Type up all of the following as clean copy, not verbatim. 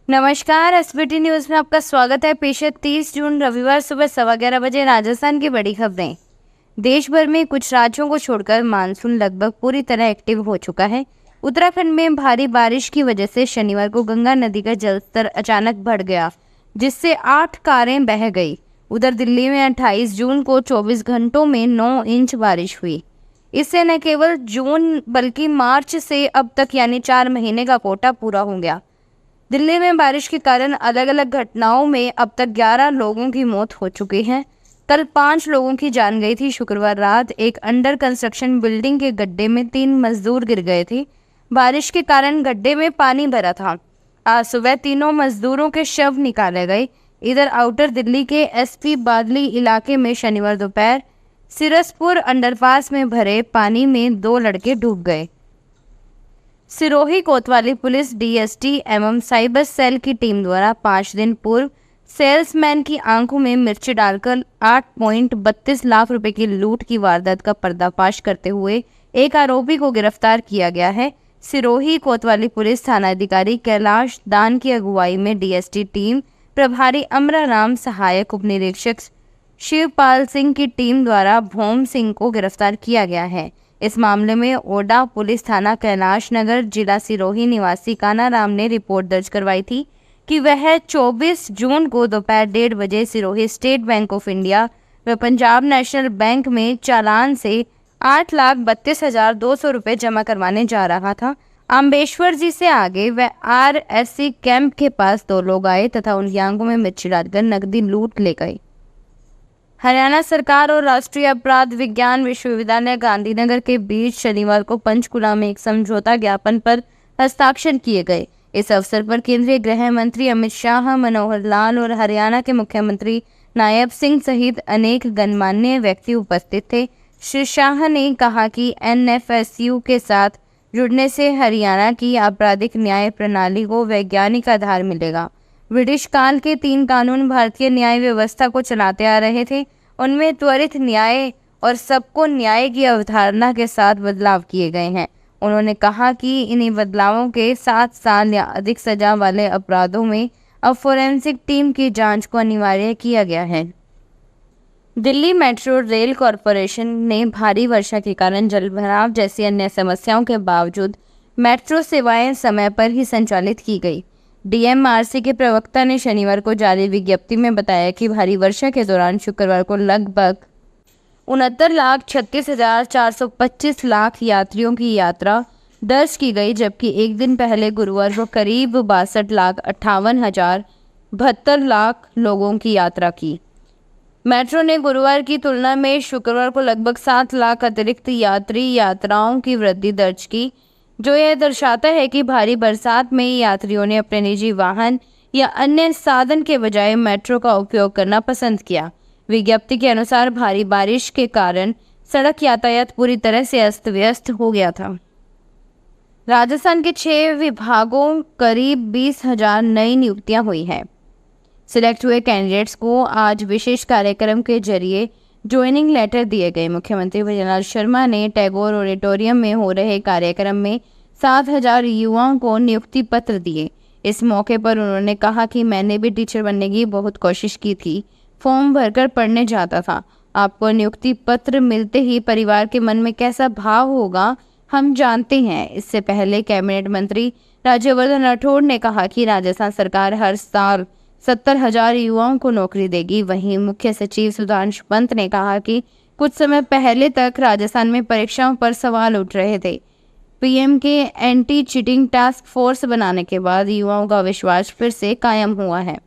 नमस्कार, SBT news में आपका स्वागत है। पेश है 30 जून रविवार सुबह 11:15 बजे राजस्थान की बड़ी खबरें। देश भर में कुछ राज्यों को छोड़कर मानसून लगभग पूरी तरह एक्टिव हो चुका है। उत्तराखंड में भारी बारिश की वजह से शनिवार को गंगा नदी का जलस्तर अचानक बढ़ गया, जिससे 8 कारें बह गई। उधर दिल्ली में 28 जून को 24 घंटों में 9 इंच बारिश हुई। इससे न केवल जून बल्कि मार्च से अब तक यानी 4 महीने का कोटा पूरा हो गया। दिल्ली में बारिश के कारण अलग अलग घटनाओं में अब तक 11 लोगों की मौत हो चुकी है। कल 5 लोगों की जान गई थी। शुक्रवार रात एक अंडर कंस्ट्रक्शन बिल्डिंग के गड्ढे में 3 मजदूर गिर गए थे। बारिश के कारण गड्ढे में पानी भरा था। आज सुबह तीनों मजदूरों के शव निकाले गए। इधर आउटर दिल्ली के एसपी बादली इलाके में शनिवार दोपहर सिरसपुर अंडरपास में भरे पानी में 2 लड़के डूब गए। सिरोही कोतवाली पुलिस डीएसटी एवं साइबर सेल की टीम द्वारा 5 दिन पूर्व सेल्समैन की आंखों में मिर्ची डालकर 8.32 लाख रुपए की लूट की वारदात का पर्दाफाश करते हुए एक आरोपी को गिरफ्तार किया गया है। सिरोही कोतवाली पुलिस थानाधिकारी कैलाश दान की अगुवाई में डीएसटी टीम प्रभारी अमराराम, सहायक उप निरीक्षक शिवपाल सिंह की टीम द्वारा भोम सिंह को गिरफ्तार किया गया है। इस मामले में ओडा पुलिस थाना कैलाश नगर जिला सिरोही निवासी कानाराम ने रिपोर्ट दर्ज करवाई थी कि वह 24 जून को दोपहर 1:30 बजे Sirohi state bank of India व पंजाब नेशनल बैंक में चालान से 8,32,200 रुपये जमा करवाने जा रहा था। अम्बेश्वर जी से आगे वह आरएससी कैंप के पास 2 लोग आए तथा उनकी आंखों में मिर्ची डालकर नकदी लूट ले गए। हरियाणा सरकार और राष्ट्रीय अपराध विज्ञान विश्वविद्यालय गांधीनगर के बीच शनिवार को पंचकुला में एक समझौता ज्ञापन पर हस्ताक्षर किए गए। इस अवसर पर केंद्रीय गृह मंत्री अमित शाह, मनोहर लाल और हरियाणा के मुख्यमंत्री नायब सिंह सहित अनेक गणमान्य व्यक्ति उपस्थित थे। श्री शाह ने कहा कि एनएफएसयू के साथ जुड़ने से हरियाणा की आपराधिक न्याय प्रणाली को वैज्ञानिक आधार मिलेगा। ब्रिटिश काल के 3 कानून भारतीय न्याय व्यवस्था को चलाते आ रहे थे। उनमें त्वरित न्याय और सबको न्याय की अवधारणा के साथ बदलाव किए गए हैं। उन्होंने कहा कि इन्हीं बदलावों के 7 साल या अधिक सजा वाले अपराधों में अब फोरेंसिक टीम की जांच को अनिवार्य किया गया है। दिल्ली मेट्रो रेल कॉरपोरेशन ने भारी वर्षा के कारण जलभराव जैसी अन्य समस्याओं के बावजूद मेट्रो सेवाएं समय पर ही संचालित की गई। डीएमआरसी के प्रवक्ता ने शनिवार को जारी विज्ञप्ति में बताया कि भारी वर्षा के दौरान शुक्रवार को लगभग 69,36,425 लाख यात्रियों की यात्रा दर्ज की गई, जबकि एक दिन पहले गुरुवार को करीब 62,58,72 लाख लोगों की यात्रा की। मेट्रो ने गुरुवार की तुलना में शुक्रवार को लगभग 7 लाख अतिरिक्त यात्री यात्राओं की वृद्धि दर्ज की, जो यह दर्शाता है कि भारी बरसात में यात्रियों ने अपने निजी वाहन या अन्य साधन के बजाय मेट्रो का उपयोग करना पसंद किया। विज्ञप्ति के अनुसार भारी बारिश के कारण सड़क यातायात पूरी तरह से अस्त व्यस्त हो गया था। राजस्थान के 6 विभागों करीब 20,000 नई नियुक्तियां हुई हैं। सिलेक्ट हुए कैंडिडेट्स को आज विशेष कार्यक्रम के जरिए ज्वाइनिंग लेटर दिए गए। मुख्यमंत्री भजनलाल शर्मा ने टैगोर ऑडिटोरियम में हो रहे कार्यक्रम में 7,000 युवाओं को नियुक्ति पत्र दिए। इस मौके पर उन्होंने कहा कि मैंने भी टीचर बनने की बहुत कोशिश की थी, फॉर्म भरकर पढ़ने जाता था। आपको नियुक्ति पत्र मिलते ही परिवार के मन में कैसा भाव होगा हम जानते हैं। इससे पहले कैबिनेट मंत्री राज्यवर्धन राठौड़ ने कहा कि राजस्थान सरकार हर साल 70,000 युवाओं को नौकरी देगी। वहीं मुख्य सचिव सुधांशु पंत ने कहा कि कुछ समय पहले तक राजस्थान में परीक्षाओं पर सवाल उठ रहे थे। पीएम के एंटी चीटिंग टास्क फोर्स बनाने के बाद युवाओं का विश्वास फिर से कायम हुआ है।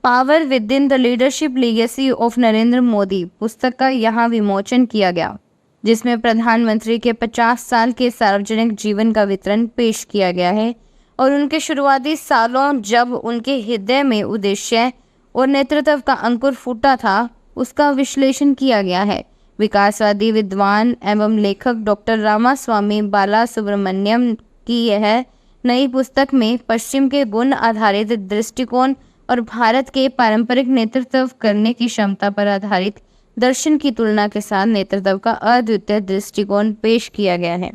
Power with in the leadership legacy of Narendra Modi पुस्तक का यहाँ विमोचन किया गया, जिसमें प्रधानमंत्री के 50 साल के सार्वजनिक जीवन का विवरण पेश किया गया है और उनके शुरुआती सालों जब उनके हृदय में उद्देश्य और नेतृत्व का अंकुर फूटा था, उसका विश्लेषण किया गया है। विकासवादी विद्वान एवं लेखक डॉक्टर रामास्वामी बालासुब्रमण्यम की यह नई पुस्तक में पश्चिम के गुण आधारित दृष्टिकोण और भारत के पारंपरिक नेतृत्व करने की क्षमता पर आधारित दर्शन की तुलना के साथ नेतृत्व का अद्वितीय दृष्टिकोण पेश किया गया है।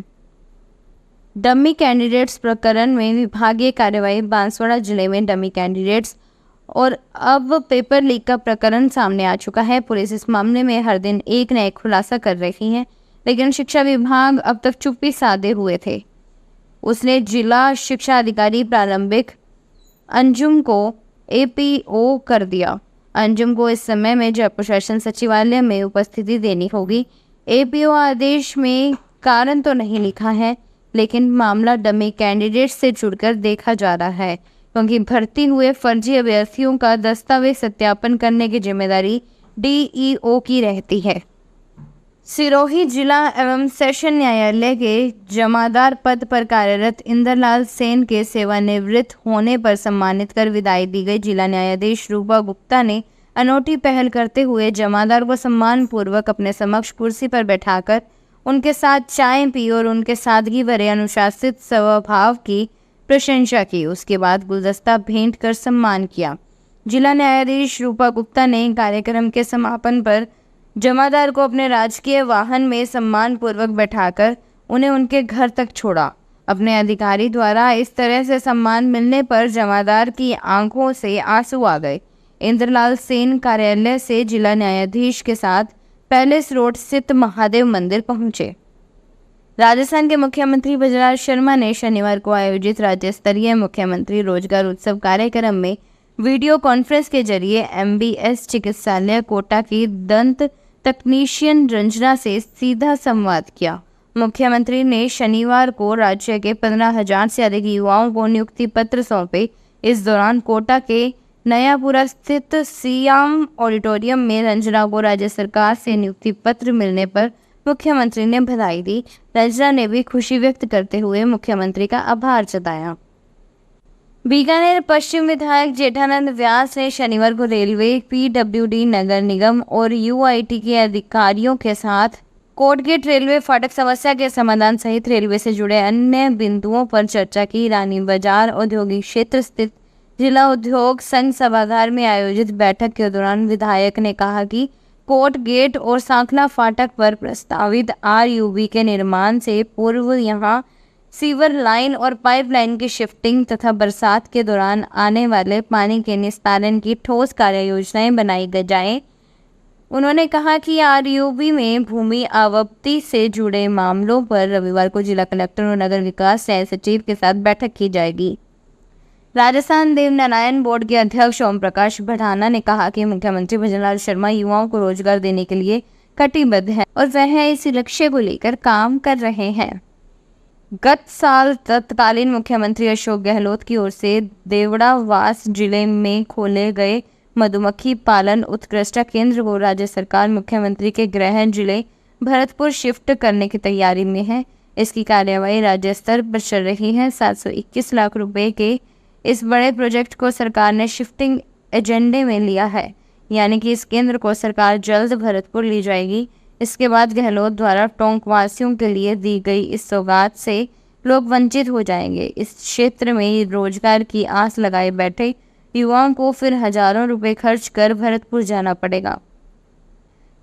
डमी कैंडिडेट्स प्रकरण में विभागीय कार्यवाही। बांसवाड़ा जिले में डमी कैंडिडेट्स और अब पेपर लीक का प्रकरण सामने आ चुका है। पुलिस इस मामले में हर दिन एक न एक खुलासा कर रही है, लेकिन शिक्षा विभाग अब तक चुप्पी साधे हुए थे। उसने जिला शिक्षा अधिकारी प्रारंभिक अंजुम को एपीओ कर दिया। अंजुम को इस समय में जयपुर शासन सचिवालय में उपस्थिति देनी होगी। एपीओ आदेश में कारण तो नहीं लिखा है, लेकिन मामला डमी कैंडिडेट से जुड़कर देखा जा रहा है, क्योंकि भर्ती हुए फर्जी अभ्यर्थियों का दस्तावेज सत्यापन करने की जिम्मेदारी डीईओ की रहती है। सिरोही जिला एवं सेशन न्यायालय के जमादार पद पर कार्यरत इंद्रलाल सेन के सेवानिवृत्त होने पर सम्मानित कर विदाई दी गई। जिला न्यायाधीश रूपा गुप्ता ने अनोखी पहल करते हुए जमादार को सम्मान पूर्वक अपने समक्ष कुर्सी पर बैठाकर उनके साथ चाय पी और उनके सादगी भरे अनुशासित स्वभाव की प्रशंसा की। उसके बाद गुलदस्ता भेंट कर सम्मान किया। जिला न्यायाधीश रूपा गुप्ता ने कार्यक्रम के समापन पर जमादार को अपने राजकीय वाहन में सम्मान पूर्वक बैठाकर उन्हें उनके घर तक छोड़ा। अपने अधिकारी द्वारा इस तरह से सम्मान मिलने पर जमादार की आंखों से आंसू आ गए। इंद्रलाल सेन कार्यालय से जिला न्यायाधीश के साथ पैलेस रोड स्थित महादेव मंदिर पहुंचे। राजस्थान के मुख्यमंत्री बजराज शर्मा ने शनिवार को आयोजित राज्य स्तरीय मुख्यमंत्री रोजगार उत्सव कार्यक्रम में वीडियो कॉन्फ्रेंस के जरिए एमबीएस चिकित्सालय कोटा की दंत तकनीशियन रंजना से सीधा संवाद किया। मुख्यमंत्री ने शनिवार को राज्य के 15,000 से अधिक युवाओं को नियुक्ति पत्र सौंपे। इस दौरान कोटा के नयापुरा स्थित सियाम ऑडिटोरियम में रंजना को राज्य सरकार से नियुक्ति पत्र मिलने पर मुख्यमंत्री ने बधाई दी। रंजना ने भी खुशी व्यक्त करते हुए मुख्यमंत्री का आभार जताया। बीकानेर पश्चिम विधायक जेठानंद व्यास ने शनिवार को रेलवे, पीडब्ल्यूडी, नगर निगम और यूआईटी के अधिकारियों के साथ कोटगेट रेलवे फाटक समस्या के समाधान सहित रेलवे से जुड़े अन्य बिंदुओं पर चर्चा की। रानी बाजार औद्योगिक क्षेत्र स्थित जिला उद्योग संघ सभागार में आयोजित बैठक के दौरान विधायक ने कहा कि कोट गेट और सांखला फाटक पर प्रस्तावित आरयूबी के निर्माण से पूर्व यहां सीवर लाइन और पाइपलाइन की शिफ्टिंग तथा बरसात के दौरान आने वाले पानी के निस्तारण की ठोस कार्य योजनाएं बनाई जाएं। उन्होंने कहा कि आरयूबी में भूमि आवंटन से जुड़े मामलों पर रविवार को जिला कलेक्टर और नगर विकास सचिव के साथ बैठक की जाएगी। राजस्थान देवनारायण बोर्ड के अध्यक्ष ओम प्रकाश भड़ाना ने कहा कि मुख्यमंत्री बजराज शर्मा युवाओं को रोजगार देने के लिए कटिबद्ध है और वह इस लक्ष्य को लेकर काम कर रहे हैं। गत साल तत्कालीन मुख्यमंत्री अशोक गहलोत की ओर से देवड़ावास जिले में खोले गए मधुमक्खी पालन उत्कृष्ट केंद्र को राज्य सरकार मुख्यमंत्री के गृह जिले भरतपुर शिफ्ट करने की तैयारी में है। इसकी कार्यवाही राज्य स्तर पर चल रही है। 721 लाख रुपए के इस बड़े प्रोजेक्ट को सरकार ने शिफ्टिंग एजेंडे में लिया है, यानी कि इस केंद्र को सरकार जल्द भरतपुर ले जाएगी। इसके बाद गहलोत द्वारा टोंक वासियों के लिए दी गई इस सौगात से लोग वंचित हो जाएंगे। इस क्षेत्र में रोजगार की आस लगाए बैठे युवाओं को फिर हजारों रुपए खर्च कर भरतपुर जाना पड़ेगा।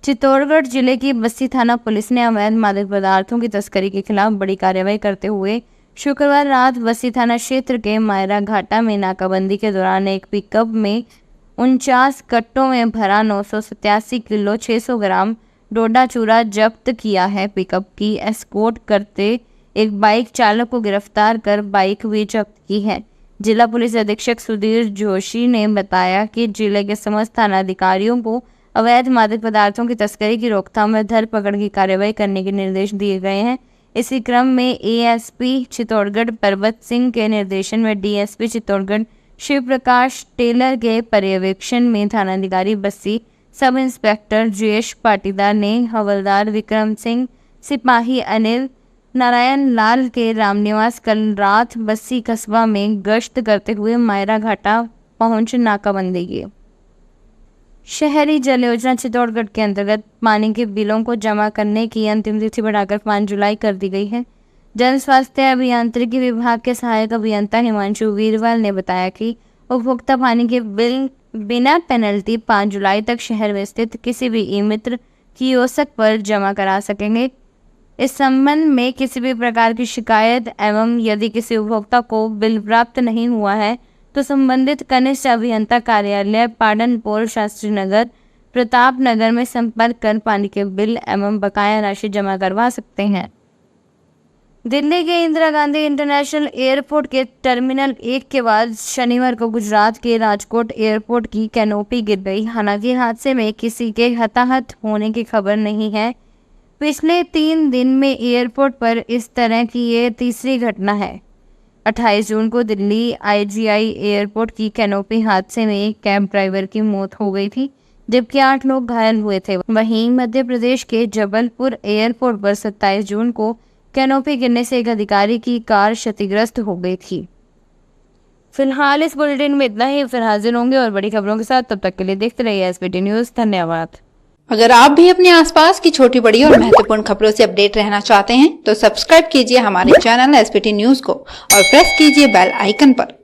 चित्तौड़गढ़ जिले की बस्सी थाना पुलिस ने अवैध मादक पदार्थों की तस्करी के खिलाफ बड़ी कार्रवाई करते हुए शुक्रवार रात बस्सी थाना क्षेत्र के मायरा घाटा में नाकाबंदी के दौरान एक पिकअप में 49 कट्टों में भरा 987 किलो 600 ग्राम डोडा चूरा जब्त किया है। पिकअप की एस्कॉर्ट करते एक बाइक चालक को गिरफ्तार कर बाइक भी जब्त की है। जिला पुलिस अधीक्षक सुधीर जोशी ने बताया कि जिले के समस्त थाना अधिकारियों को अवैध मादक पदार्थों की तस्करी की रोकथाम व धरपकड़ की कार्रवाई करने के निर्देश दिए गए हैं। इसी क्रम में एएसपी चित्तौड़गढ़ पर्वत सिंह के निर्देशन में डीएसपी चित्तौड़गढ़ शिव प्रकाश टेलर के पर्यवेक्षण में थानाधिकारी बस्सी सब इंस्पेक्टर जयेश पाटीदार ने हवलदार विक्रम सिंह, सिपाही अनिल नारायण लाल के रामनिवास कल रात बस्सी कस्बा में गश्त करते हुए मायरा घाटा पहुंच नाकाबंदी की। शहरी जल योजना चित्तौड़गढ़ के अंतर्गत पानी के बिलों को जमा करने की अंतिम तिथि बढ़ाकर 5 जुलाई कर दी गई है। जन स्वास्थ्य अभियांत्रिकी विभाग के सहायक अभियंता हिमांशु वीरवाल ने बताया कि उपभोक्ता पानी के बिल बिना पेनल्टी 5 जुलाई तक शहर में स्थित किसी भी ई मित्र कियोस्क पर जमा करा सकेंगे। इस संबंध में किसी भी प्रकार की शिकायत एवं यदि किसी उपभोक्ता को बिल प्राप्त नहीं हुआ है तो संबंधित कनिष्ठ अभियंता कार्यालय पाटनपोल शास्त्री नगर प्रताप नगर में संपर्क कर पानी के बिल एवं बकाया राशि जमा करवा सकते हैं। दिल्ली के इंदिरा गांधी इंटरनेशनल एयरपोर्ट के टर्मिनल 1 के बाद शनिवार को गुजरात के राजकोट एयरपोर्ट की कैनोपी गिर गई। हालांकि हादसे में किसी के हताहत होने की खबर नहीं है। पिछले 3 दिन में एयरपोर्ट पर इस तरह की ये तीसरी घटना है। 28 जून को दिल्ली IGI एयरपोर्ट की कैनोपी हादसे में एक कैब ड्राइवर की मौत हो गई थी, जबकि 8 लोग घायल हुए थे। वहीं मध्य प्रदेश के जबलपुर एयरपोर्ट पर 27 जून को कैनोपी गिरने से एक अधिकारी की कार क्षतिग्रस्त हो गई थी। फिलहाल इस बुलेटिन में इतना ही। फिर हाजिर होंगे और बड़ी खबरों के साथ। तब तक के लिए देखते रहिए SBT न्यूज़। धन्यवाद। अगर आप भी अपने आसपास की छोटी बड़ी और महत्वपूर्ण खबरों से अपडेट रहना चाहते हैं तो सब्सक्राइब कीजिए हमारे चैनल SBT न्यूज़ को और प्रेस कीजिए बेल आइकन पर।